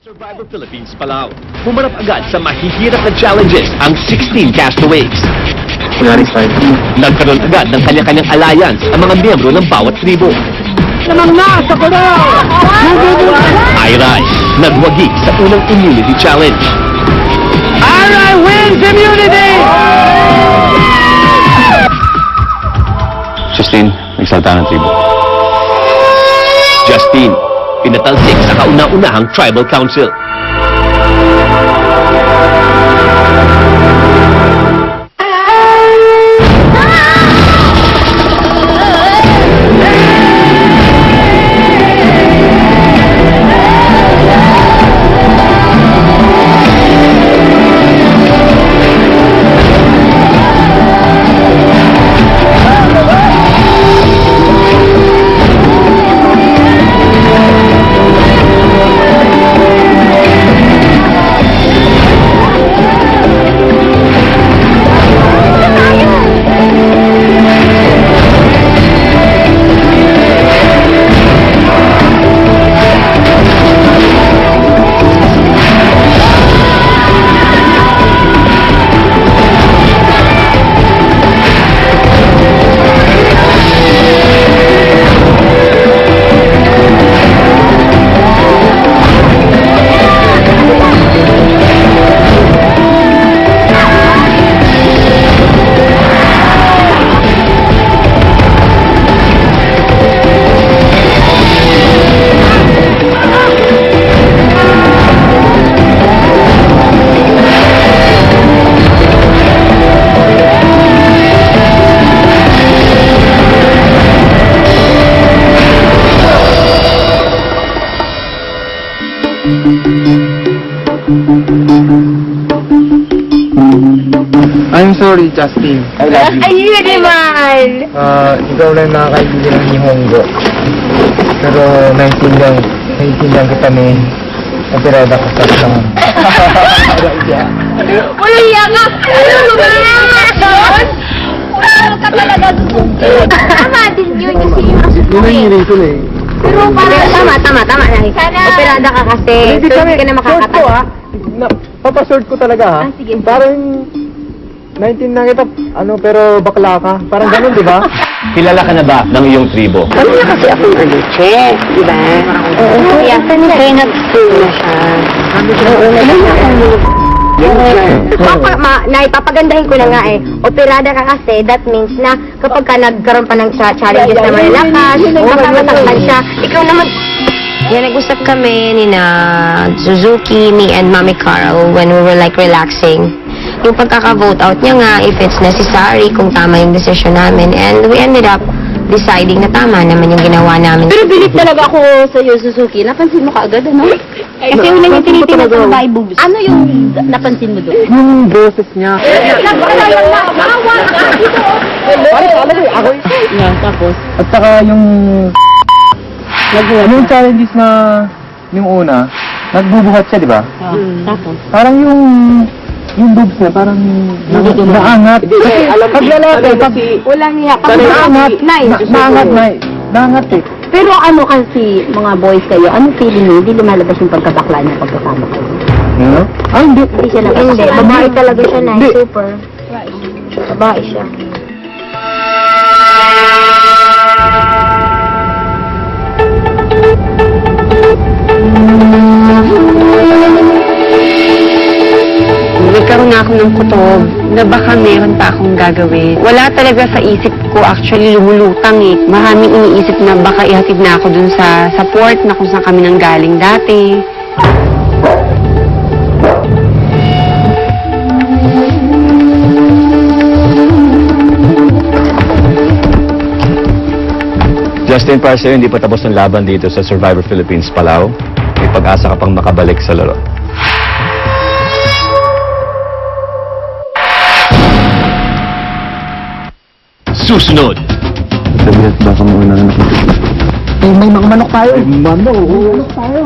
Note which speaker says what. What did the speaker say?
Speaker 1: Survivor Philippines Palau. Humarap agad sa mahihirap na challenges ang 16 castaways. Nagkaroon agad ng kanya-kanyang alliance ang mga miyembro ng bawat tribo.
Speaker 2: Namang na sa Palau!
Speaker 1: Irai, nagwagi sa unang immunity challenge.
Speaker 2: Irai wins immunity!
Speaker 3: Justine, nagsalta ng tribo.
Speaker 1: Justine, pinatalsik sa kauna-unahang tribal council.
Speaker 4: I'm sorry, Justin.
Speaker 3: I love you.
Speaker 5: Ayun naman!
Speaker 4: Ikaw lang nakakaibigan ng Nihongo. Pero naintindihan kita ni Operada ko sa tangan.
Speaker 5: Walang iya ka! Ano ba? Wala ka talaga doon. Tama din yun kasi yung asus
Speaker 4: Yun
Speaker 5: mo
Speaker 4: ang
Speaker 5: eh.
Speaker 4: reason eh.
Speaker 5: Pero parang tama na. Operada ka kasi.
Speaker 4: Hindi
Speaker 5: So,
Speaker 4: kami,
Speaker 5: hindi ka na
Speaker 4: short ko
Speaker 5: makakatawa.
Speaker 4: Papashort ko talaga ha.
Speaker 5: Ah, sige.
Speaker 4: Parang 19 na kita, pero bakla ka. Parang ganun, di ba?
Speaker 3: Kilala ka na ba ng iyong tribo?
Speaker 5: Kanina kasi ako nag-che, di ba? Oo, kaya nag-school na siya. Naipapagandahin ko na nga eh. Operada ka kasi, that means na kapag ka nagkaroon pa ng challenges na malalakas, makamasaktan siya, ikaw naman. Yan, nag-usap kami ni na Suzuki, me and Mami Carl when we were like relaxing. Yung pagkaka-vote out niya nga, if it's necessary, kung tama yung decision namin. And we ended up deciding na tama naman yung ginawa namin.
Speaker 6: Pero bilip talaga ako sa iyo, Suzuki. Napansin mo kaagad, ano? Kasi una yung tinitingnan sa Bible. Ano yung napansin mo doon?
Speaker 4: Yung boses niya. Ako
Speaker 6: Yan, tapos?
Speaker 4: At saka yung challenges na yung una, nagbubuhat siya, di ba?
Speaker 6: Tapos?
Speaker 4: Parang yung boobs niya, parang naangat. Kasi pag lalaki,
Speaker 6: Walang niya.
Speaker 4: naangat eh.
Speaker 6: Pero ano kasi, mga boys kayo, ano feeling niyo? Hindi lumalabas yung pagkabakla niya pagkasama kayo?
Speaker 4: Ano? Hindi.
Speaker 6: Hindi siya
Speaker 5: Hindi, babae talaga siya na,
Speaker 4: Hindi.
Speaker 5: super. Babae siya.
Speaker 7: Nagkaroon na ako ng kutob na baka meron pa akong gagawin. Wala talaga sa isip ko, actually lumulutang eh. Maraming iniisip na baka ihatid na ako dun sa port na kung saan kami nang galing dati.
Speaker 3: Justin, para sa'yo, hindi pa tapos ang laban dito sa Survivor Philippines Palau. May pag-asa ka pang makabalik sa laro.
Speaker 1: Susunod,
Speaker 4: Sabihat baka mauna na ako.
Speaker 2: May mga manok tayo.
Speaker 4: Manok tayo.